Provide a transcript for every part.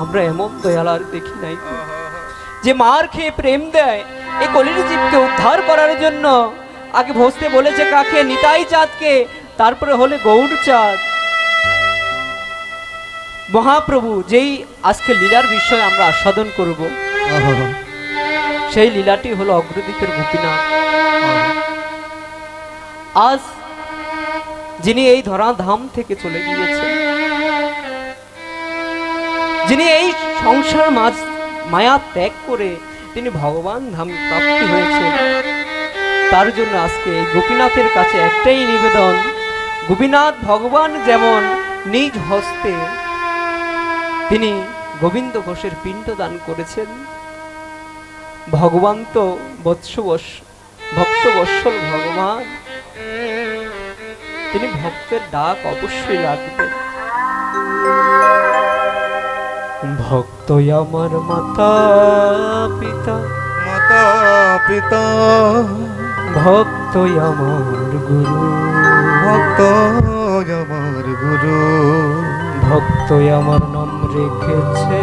আমরা এমন দয়াল আর দেখি নাই যে মার খেয়ে প্রেম দেয় এই কলির জীবকে উদ্ধার করার জন্য। আগে ভসতে বলেছে কাকে? নিতাই চাঁদকে, তারপরে হলে গৌর চাঁদ। মহাপ্রভু যেই আজকে লীলার বিষয় আমরা আস্বাদন করব, সেই লীলাটি হলো অগ্রদীপের গোপীনাথ। আজ যিনি এই ধরা ধাম থেকে চলে গিয়েছেন, যিনি এই সংসার মায়া ত্যাগ করে তিনি ভগবান ধাম প্রাপ্তি হয়েছে, তার জন্য আজকে এই গোপীনাথের কাছে একটাই নিবেদন। গোপীনাথ ভগবান যেমন নিজ হস্তে তিনি গোবিন্দ ঘোষের পিণ্ড দান করেছেন, ভগবান তো ভক্ত বৎসল ভগবান, তিনি ভক্তের ডাক অবশ্যই রাখবেন। ভক্ত আমার মাতা পিতা, মাতা পিতা, ভক্ত আমার গুরু, ভক্ত আমার গুরু, ভক্ত আমার নাম রেখেছে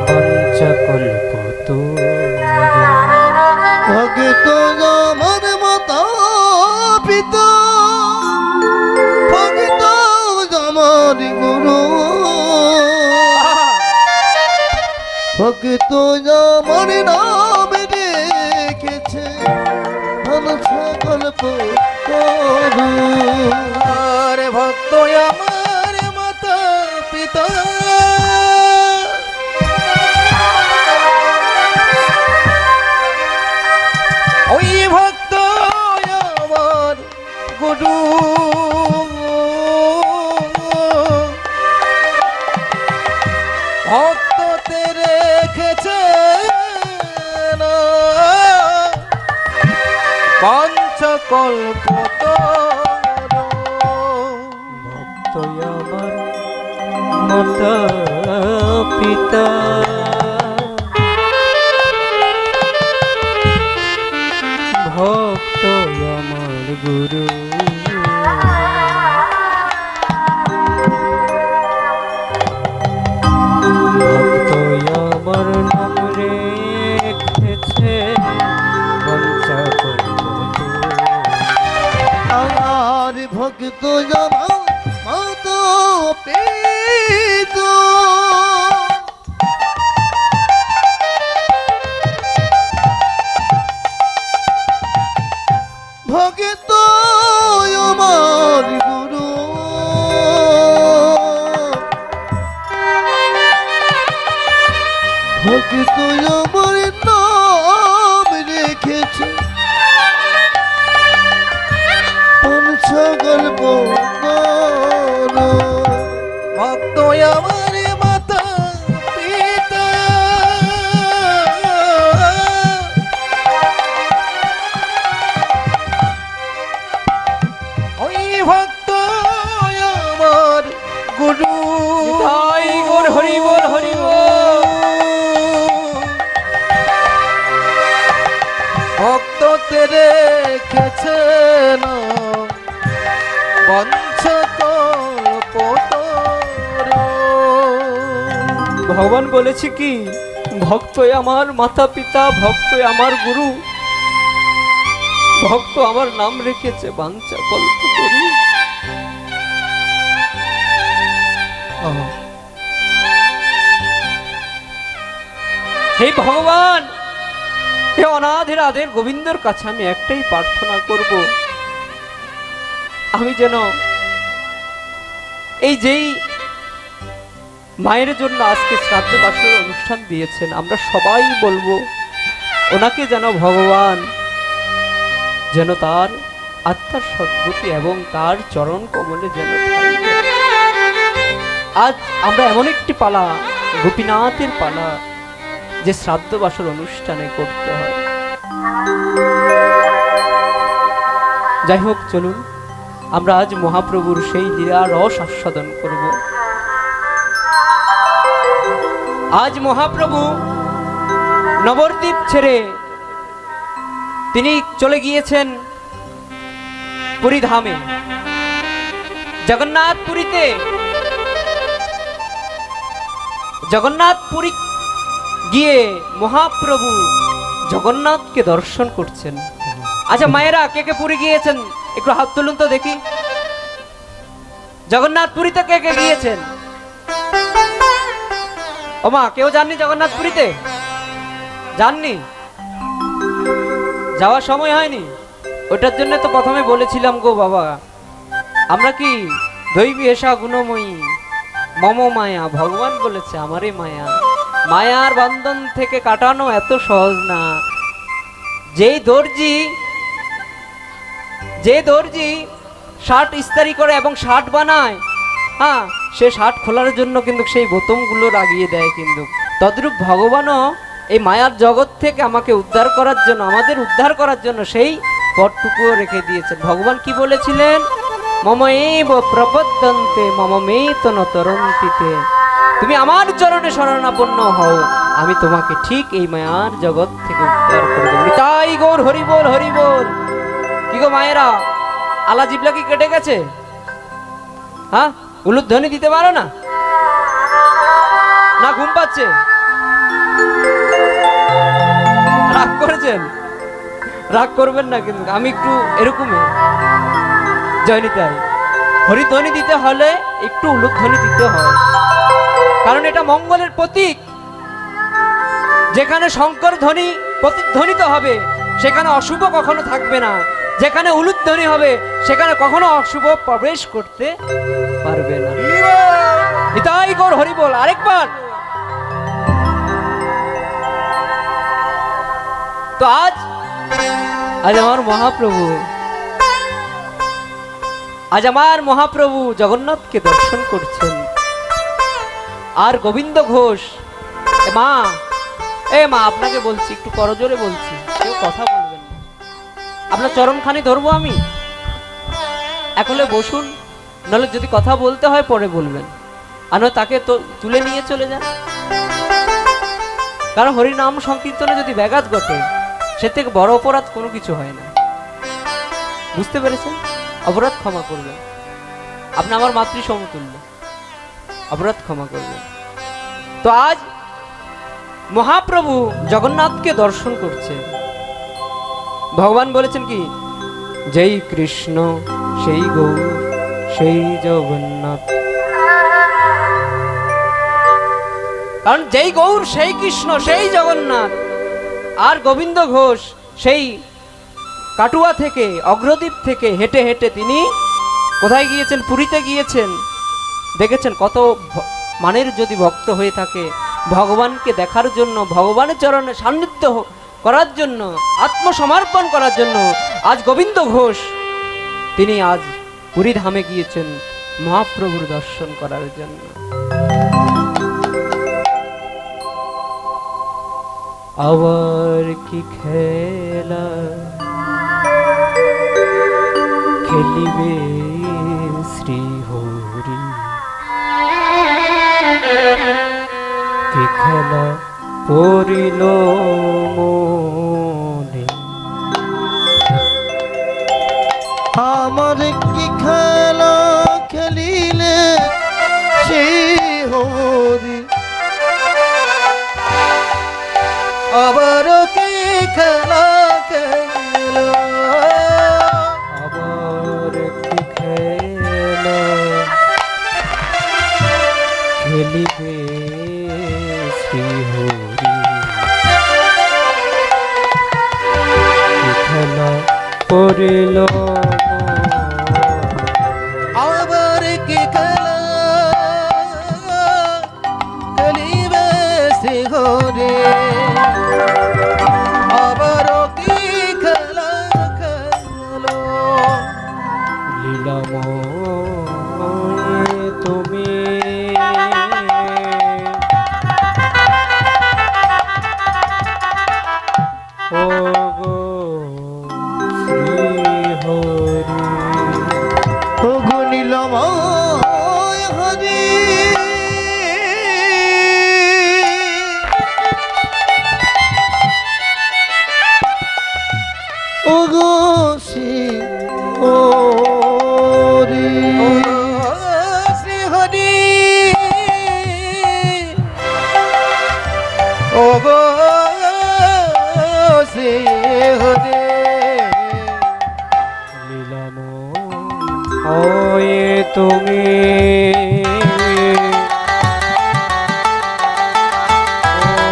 পঞ্চকল্পত। ভক্ত আমার মাতা পিতা, ভক্ত আমার গুরু, ভক্ত আমার নাম রেখেছে কল্প করু। আরে ভক্ত আমার মাতা পিতা, ওই ভক্ত আমার গুরু, ভক্ত তেরে রেখেছে পঞ্চকল্প ভক্ত আমার মাতা পিতা, ভক্ত আমার গুরু, ভক্ত আমার নাম রেখেছে পঞ্চকল্প। আর ভক্ত আমার মাতা পিতা, ভক্ত আমার গুরু, ভক্ত আমার নাম রেখেছে পঞ্চকল্প করু। ভক্ত আমার মাতা পিতা, ওই ভক্ত আমার গুরু, তাই গোর হরি বল হরি বল। ভক্ত তেরে রেখেছেন পঞ্চকল্প করু। ভগবান বলেছে কি? ভক্ত আমার মাতা পিতা, ভক্ত আমার গুরু, ভক্ত আমার নাম রেখেছে বাঞ্ছা কল্প করি। হে ভগবান, হে অনাথের আদের গোবিন্দর কাছে আমি একটাই প্রার্থনা করব, আমি যেন এই যেই মায়ের জন্য আজকে শ্রাদ্ধ বাসনের অনুষ্ঠান দিয়েছেন, আমরা সবাই বলবো ওনাকে যেন ভগবান যেন তার আত্মার সদ্গতি এবং তার চরণ কমলে যেন থাকে। আজ আমরা এমন একটি পালা, গোপীনাথের পালা, যে শ্রাদ্ধ বাসর অনুষ্ঠানে করতে হয়। যাই হোক, চলুন আমরা আজ মহাপ্রভুর সেই লীলা রস আস্বাদন করব। আজ মহাপ্রভু নবদ্বীপ ছেড়ে তিনি চলে গিয়েছেন পুরী ধামে, জগন্নাথপুরীতে জগন্নাথপুরী গিয়ে মহাপ্রভু জগন্নাথকে দর্শন করছেন। আচ্ছা মায়েরা, কে কে পুরী গিয়েছেন একটু হাত তুলুন তো দেখি। জগন্নাথপুরীতে কে কে গিয়েছেন? ওমা, কেউ যাননি জগন্নাথপুরীতে? যাননি? যাওয়ার সময় হয়নি? ওটার জন্য তো প্রথমে বলেছিলাম গো বাবা, আমরা কি দৈবী এসা গুণময়ী মম মায়া, ভগবান বলেছে আমারই মায়া। মায়ার বন্ধন থেকে কাটানো এত সহজ না। যে দর্জি শার্ট ইস্তারি করে এবং শার্ট বানায়, হ্যাঁ, সে শার্ট খোলার জন্য কিন্তু সেই বোতামগুলো লাগিয়ে দেয়। কিন্তু তদ্রূপ ভগবানও এই মায়ার জগৎ থেকে আমাকে উদ্ধার করার জন্য, আমাদের উদ্ধার করার জন্য সেই পথটুকুও রেখে দিয়েছেন। ভগবান কি বলেছিলেন? মম এব প্রপদ্যন্তে মম মেত ন তরন্তিতে। তুমি আমার চরণে শরণাপন্ন হও, আমি তোমাকে ঠিক এই মায়ার জগৎ থেকে উদ্ধার করে দেব। তাই গৌর হরি বল, হরি বল। কি গো মায়েরা, আলা জিবলা কি কেটে গেছে? হ্যাঁ, উলুধ্বনি দিতে পারো না? না ঘুম পাচ্ছে? রাগ করেছেন? রাগ করবেন না, কিন্তু আমি একটু এরকমই জয়নিতাই। হরিধ্বনি দিতে হলে একটু উলুধ্বনি দিতে হয়, কারণ এটা মঙ্গলের প্রতীক। যেখানে শঙ্কর ধ্বনি প্রতিধ্বনিত হবে সেখানে অশুভ কখনো থাকবে না। যেখানে উলুধ্বনি হবে সেখানে কখনো অশুভ প্রবেশ করতে পারবে না। নিতাই গৌর হরি বল। আরেকবার। তো আজ আমার মহাপ্রভু জগন্নাথকে দর্শন করছেন। আর গোবিন্দ ঘোষ, মা আপনাকে বলছি, একটু করজোরে বলছি, কেউ কথা বলবেন না। আপনার চরণখানি ধরবো আমি, একলে বসুন, নাহলে যদি কথা বলতে হয় পরে বলবেন, আর তাকে তো তুলে নিয়ে চলে যান। কারণ হরিনাম সংকীর্তনে যদি ব্যাঘাত ঘটে, সে থেকে বড় অপরাধ কোনো কিছু হয় না। বুঝতে পেরেছেন? অপরাধ ক্ষমা করবেন, আপনি আমার মাতৃ সমতুল্য, অপরাধ ক্ষমা করবেন। তো আজ মহাপ্রভু জগন্নাথকে দর্শন করছে। ভগবান বলেছেন কি? যেই কৃষ্ণ সেই গৌর সেই জগন্নাথ। কারণ যেই গৌর সেই কৃষ্ণ সেই জগন্নাথ। আর গোবিন্দ ঘোষ সেই কাটুয়া থেকে, অগ্রদ্বীপ থেকে হেঁটে হেঁটে তিনি কোথায় গিয়েছেন? পুরীতে গিয়েছেন। দেখেছেন কত মানের যদি ভক্ত হয়ে থাকে, ভগবানকে দেখার জন্য, ভগবানের চরণে সান্নিধ্য করার জন্য, আত্মসমর্পণ করার জন্য আজ গোবিন্দ ঘোষ তিনি আজ পুরী ধামে গিয়েছেন মহাপ্রভুর দর্শন করার জন্য। আবার কি খেলা খেলিবে শ্রীহরি, কি খেলা পড়িল মনে। আমার কি খেলা খেলিলে সেই হরি, আবার কি খেলা খেল, আবার কি খেলা খেলিবে শ্রীহরি, কি খেলা পড়িল আবার কি খেলা খেলিবে শ্রী হরি, আবার কি খেলা খেলো লীলাময় তুমি। ও গো শ্রীহরি, ও গুণিলময় হরি, ও গো শ্রী হরি, শ্রী হরি, ও গো শ্রী হরে লীলাম ওয়ে তুমি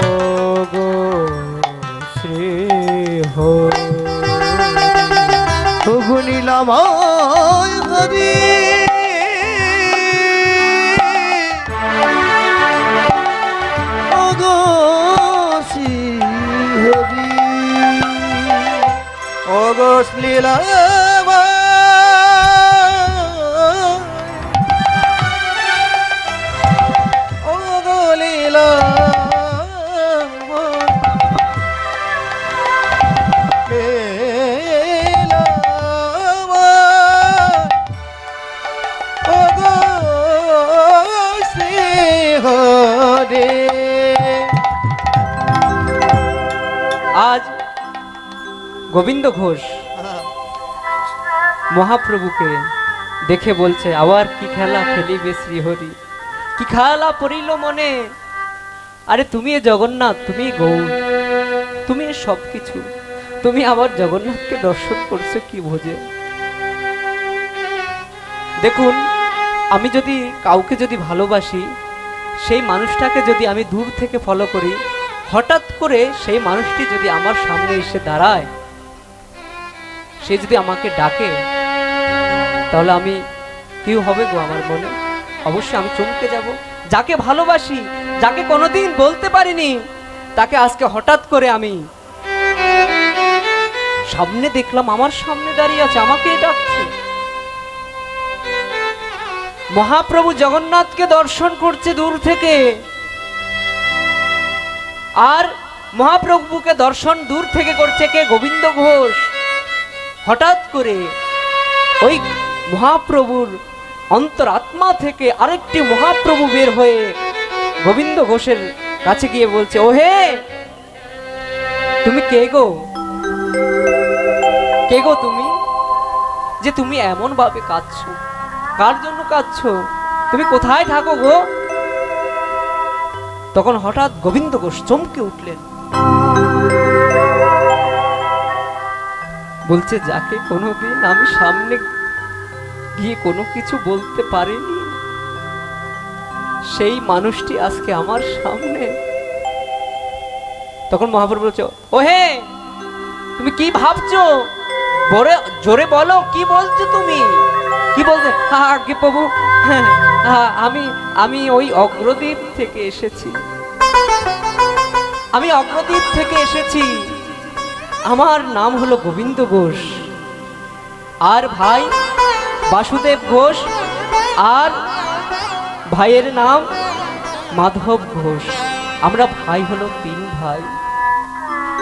ও গো শ্রী হরি ওগো নীলাময় হরি ওগো শ্রী হরি ওগো লীলাময় ওগো লীলাময় আজ গোবিন্দ ঘোষ মহাপ্রভুকে দেখে বলছে, আবার কি খেলা খেলিবে শ্রীহরি, কি খেলা পড়িল মনে। আরে তুমি এ জগন্নাথ, তুমি গৌর, তুমি এ সব কিছু, তুমি আবার জগন্নাথকে দর্শন করছো কি ভোজে। দেখুন, আমি যদি কাউকে যদি ভালোবাসি, সেই মানুষটাকে যদি আমি দূর থেকে ফলো করি, হঠাৎ করে সেই মানুষটি যদি আমার সামনে এসে দাঁড়ায়, সে যদি আমাকে ডাকে, তাহলে আমি কি হবে গো আমার মনে? অবশ্যই আমি চমকে যাব। যাকে ভালোবাসি, যাকে কোনোদিন বলতে পারিনি, তাকে আজকে হঠাৎ করে আমি সামনে দেখলাম, আমার সামনে দাঁড়িয়ে আছে, আমাকে ডাকছে। মহাপ্রভু জগন্নাথকে দর্শন করছে দূর থেকে, আর মহাপ্রভুকে দর্শন দূর থেকে করছে কে? গোবিন্দ ঘোষ। হঠাৎ করে ওই মহাপ্রভুর অন্তরাত্মা থেকে আরেকটি মহাপ্রভু বের হয়ে গোবিন্দ ঘোষের কাছে গিয়ে বলছে, ও হে, তুমি কে গো? কে গো তুমি, যে তুমি এমন ভাবে কাঁদছো? কার জন্য কাঁদছো? তুমি কোথায় থাকো গো? তখন হঠাৎ গোবিন্দ ঘোষ চমকে উঠলেন, বলছে, যাকে কোনোদিন আমি সামনে গিয়ে কোনো কিছু বলতে পারিনি, সেই মানুষটি আজকে আমার সামনে। তখন মহাপ্রভু বলছে, ও হে, তুমি কি ভাবছো? বড় জোরে বলো, কি বলছো তুমি? কি বলছে? আগে প্রভু, আমি ওই অগ্রদ্বীপ থেকে এসেছি, আমি অগ্রদ্বীপ থেকে এসেছি। আমার নাম হলো গোবিন্দ ঘোষ, আর ভাই বাসুদেব ঘোষ, আর ভাইয়ের নাম মাধব ঘোষ। আমরা ভাই হলো 3 ভাই।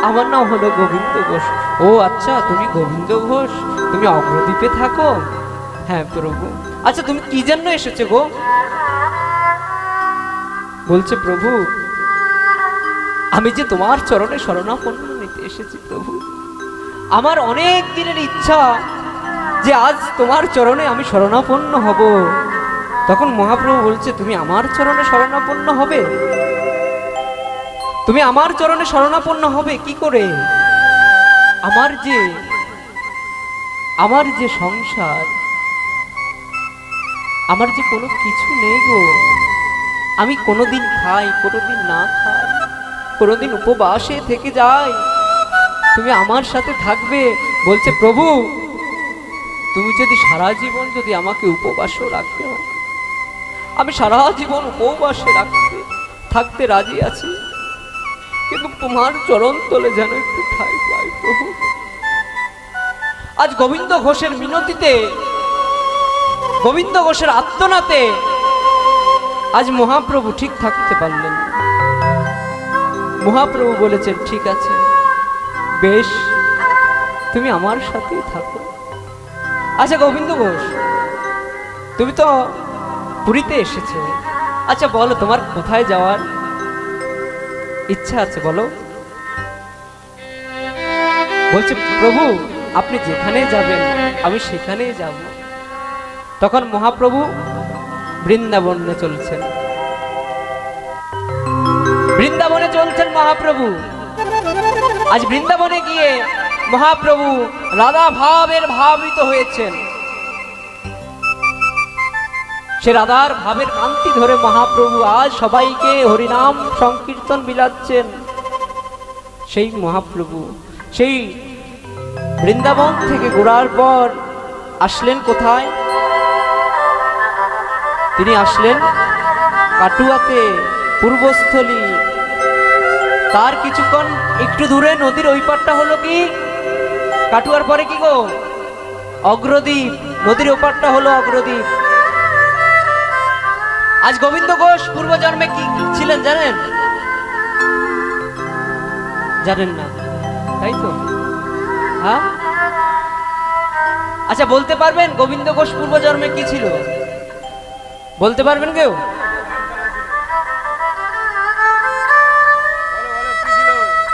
আমার নাম হলো গোবিন্দ ঘোষ। ও আচ্ছা, তুমি গোবিন্দ ঘোষ, তুমি অগ্রদ্বীপে থাকো? হ্যাঁ প্রভু। আচ্ছা, তুমি কি জন্য এসেছো গো? বলছে, প্রভু, আমি যে তোমার চরণে শরণাপন্ন নিতে এসেছি প্রভু। আমার অনেক দিনের ইচ্ছা যে আজ তোমার চরণে আমি শরণাপন্ন হব। তখন মহাপ্রভু বলছে, তুমি আমার চরণে শরণাপন্ন হবে? তুমি আমার চরণে শরণাপন্ন হবে কি করে? আমার যে সংসার, আমার যে কোনো কিছু নেই গো। আমি কোনোদিন খাই, কোনোদিন না খাই, কোনোদিন উপবাসে থেকে যাই, তুমি আমার সাথে থাকবে। বলছে, প্রভু, তুমি যদি সারা জীবন যদি আমাকে উপবাসও রাখতে হয়, আমি সারা জীবন উপবাসে থাকতে রাজি আছি, কিন্তু তোমার চরণ তলে যেন একটু ঠাঁই পাই প্রভু। আজ গোবিন্দ ঘোষের মিনতিতে, গোবিন্দ ঘোষের আত্মনাতে আজ মহাপ্রভু ঠিক থাকতে পারলেন না। মহাপ্রভু বলেছেন, ঠিক আছে, বেশ, তুমি আমার সাথেই থাকো। আচ্ছা গোবিন্দ ঘোষ, তুমি তো পুরীতে এসেছো, আচ্ছা বলো, তোমার কোথায় যাওয়ার ইচ্ছা আছে বলো? বলছে, প্রভু, আপনি যেখানে যাবেন আমি সেখানেই যাব। তখন মহাপ্রভু বৃন্দাবনে চলছেন। বৃন্দাবনে চলছেন মহাপ্রভু। আজ বৃন্দাবনে গিয়ে মহাপ্রভু রাধা ভাবের ভাবিত হয়েছেন। সে রাধার ভাবের কান্তি ধরে মহাপ্রভু আজ সবাইকে হরিনাম সংকীর্তন বিলাচ্ছেন। সেই মহাপ্রভু সেই বৃন্দাবন থেকে ঘোরার পর আসলেন কোথায়? তিনি আসলেন কাটুয়াতে, পূর্বস্থলী। তার কিছুক্ষণ একটু দূরে নদীর ওই পারটা হলো কি কাটুয়ার পরে কি গো? অগ্রদ্বীপ। নদীর ওপারটা হলো অগ্রদ্বীপ। আজ গোবিন্দ ঘোষ পূর্বজন্মে কি ছিলেন জানেন? জানেন না, তাই তো? হ্যাঁ, আচ্ছা বলতে পারবেন গোবিন্দ ঘোষ পূর্বজন্মে কি ছিল? বলতে পারবেন কেউ?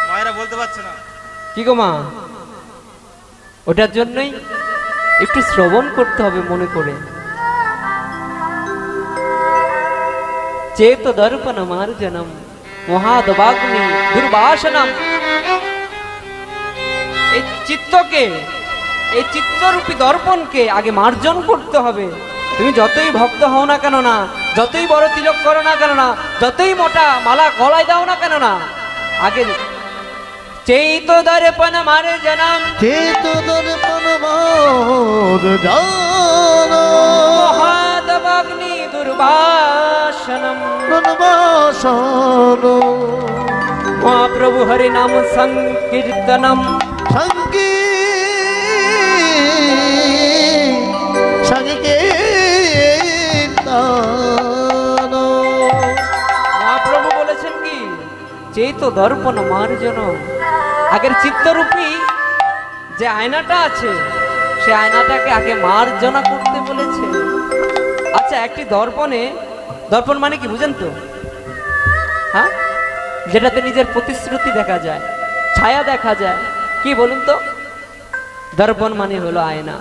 মায়েরা বলতে পারছে না। কি গো মা? ওটার জন্যই একটু শ্রবণ করতে হবে মনে করে। চেত দর্পণ মার্জনম মহাদবাগ্নি দুর্বাসনম। এই চিত্তকে, এই চিত্তরূপী দর্পণকে আগে মার্জন করতে হবে। তুমি যতই ভক্ত হও না কেন না, যতই বড় তিলক করো না কেন না, যতই মোটা মালা গলায় দাও না কেন না, আগে চেত দর্পণ মার্জনম চেত দর্পণ মার্জনম মহাদবাগ্নি দুর্বাসনম। মহাপ্রভু হরি নাম সংকীর্তনম মহাপ্রভু বলেছেন কি? চেত দর্পণ মার্জনম। আগের চিত্তরূপী যে আয়নাটা আছে সে আয়নাটাকে আগে মার্জনা করতে বলেছে। আচ্ছা, একটি দর্পণে, দর্পণ মানে কি বুঝেন তো? হ্যাঁ, যেটাতে নিজের প্রতিশ্রুতি দেখা যায়, ছায়া দেখা যায়, কি বলুন তো? দর্পণ মানে হলো আয়না।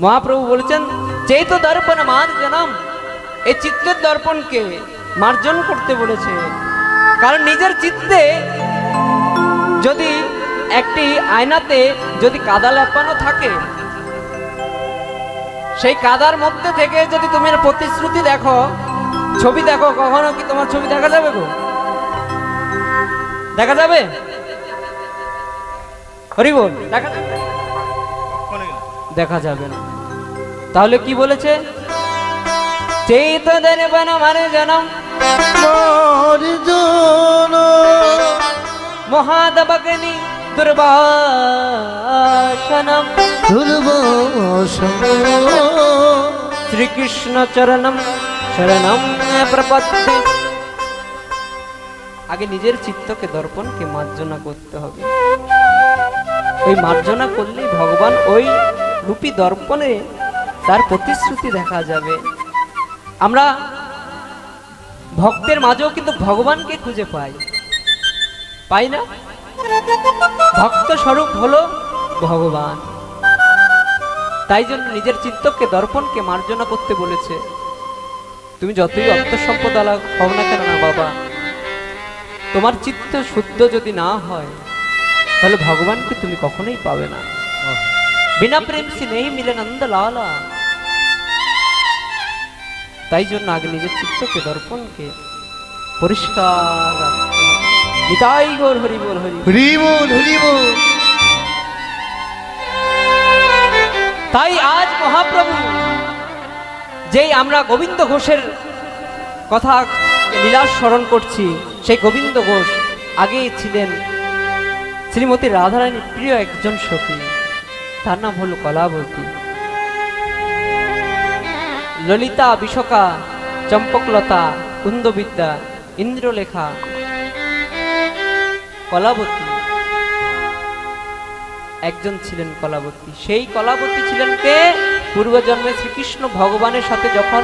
মহাপ্রভু বলেছেন চেত দর্পণ মার্জনম। এই চিত্তের দর্পণকে মার্জন করতে বলেছে। কারণ নিজের চিত্তে যদি একটি আয়নাতে যদি কাদা লেপানো থাকে, সেই কাদার মধ্যে থেকে যদি তুমি প্রতিশ্রুতি দেখো, ছবি দেখো, কখনো কি তোমার ছবি দেখা যাবে গো? দেখা যাবে? হরি বল, দেখা যাবে? দেখা যাবে না। তাহলে কি বলেছে? চেত দর্পণ মার্জনম মহাদবাগ্নি দুর্বাসনম শ্রীকৃষ্ণ চরণম শরণম প্রপদ্যে। আগে নিজের চিত্তকে দর্পণকে মার্জনা করতে হবে। ওই মার্জনা করলেই ভগবান ওই রূপী দর্পণে তার প্রতিশ্রুতি দেখা যাবে। আমরা ভক্তের মাঝেও কিন্তু ভগবানকে খুঁজে পাই না? ভক্ত স্বরূপ হলো ভগবান। তাই জন্য নিজের চিত্তকে দর্পণকে মার্জনা করতে বলেছে। তুমি যতই অর্থ সম্পদ হও না কেন না বাবা, তোমার চিত্ত শুদ্ধ যদি না হয় তাহলে ভগবানকে তুমি কখনোই পাবে না। বিনা প্রেম সে নেই মিলে নন্দ লালা। তাই জন্য আগে নিজের চিত্তকে দর্পণকে পরিষ্কার রাখতে হবে। নিতাই গৌর হরি বল, হরি হরি বল, হরি বল। তাই আজ মহাপ্রভু যেই আমরা গোবিন্দ ঘোষের কথা লীলা স্মরণ করছি, সেই গোবিন্দ ঘোষ আগে ছিলেন শ্রীমতী রাধারানীর প্রিয় একজন সখী। তার নাম হলো কলাবতী। ললিতা, বিশকা, চম্পকলতা, কুন্দবিদ্যা, ইন্দ্রলেখা, কলাবতী একজন ছিলেন কলাবতী। সেই কলাবতী ছিলেন কে? পূর্বজন্মে শ্রীকৃষ্ণ ভগবানের সাথে যখন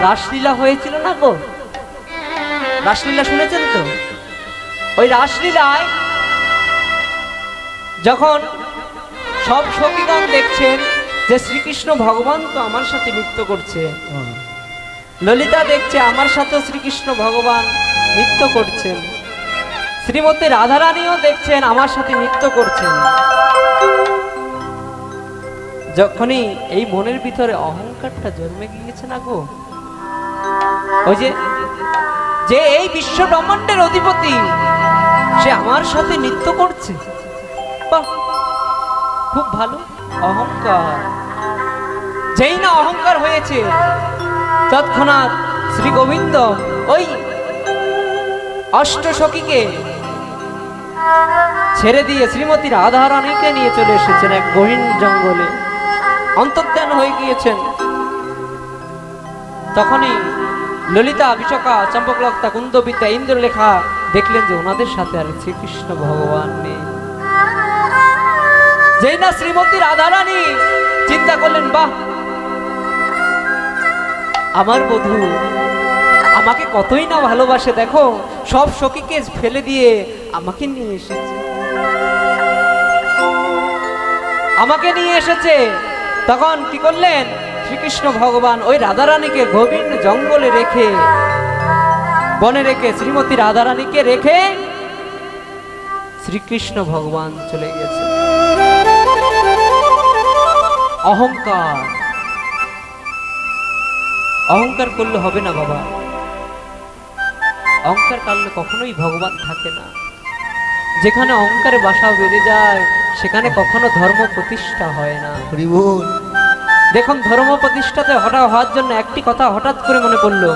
রাসলীলা হয়েছিল না গো, রাসলীলা শুনেছেন তো? ওই রাসলীলায় যখন সব সখীগণ দেখছেন যে শ্রীকৃষ্ণ ভগবান তো আমার সাথে নৃত্য করছে, ললিতা দেখছে আমার সাথে শ্রীকৃষ্ণ ভগবান নৃত্য করছেন, শ্রীমতী রাধারানীও দেখছেন আমার সাথে নৃত্য করছেন। যখনই এই মনের ভিতরে অহংকারটা জন্মে গিয়েছে না গো, ওই যে যে এই বিশ্ব ব্রহ্মাণ্ডের অধিপতি সে আমার সাথে নৃত্য করছে, বাহ, খুব ভালো। অহংকার, যেই না অহংকার হয়েছে তৎক্ষণাৎ শ্রী গোবিন্দ ওই অষ্টসখীকে ছেড়ে দিয়ে শ্রীমতী রাধারানীকে নিয়ে চলে এসেছেন এক গহীন জঙ্গলে, অন্তর্ধান হয়ে গিয়েছেন। তখনই ললিতা, বিশাখা, চম্পকলতা, কুন্দবিদ্যা, ইন্দ্রলেখা দেখলেন যে ওনাদের সাথে আর শ্রীকৃষ্ণ ভগবান নেই। যেই না শ্রীমতী রাধারানী চিন্তা করলেন, বাহ, আমার বধূ আমাকে কতই না ভালোবাসে, দেখো সব সখীকে ফেলে দিয়ে আমাকে নিয়ে এসেছে, আমাকে নিয়ে এসেছে। তখন কি করলেন শ্রীকৃষ্ণ ভগবান? ওই রাধারানীকে গভীর জঙ্গলে রেখে, বনে রেখে, শ্রীমতী রাধারানীকে রেখে শ্রীকৃষ্ণ ভগবান চলে গেছে। অহংকার, অহংকার করলে হবে না বাবা। অহংকার করলে কখনোই ভগবান থাকে না। যেখানে অহংকারে বাসা বেড়ে যায় সেখানে কখনো ধর্ম প্রতিষ্ঠা হয় না। হরি বল। দেখুন, ধর্ম প্রতিষ্ঠাতে হঠাৎ হওয়ার জন্য একটি কথা হঠাৎ করে মনে পড়লো।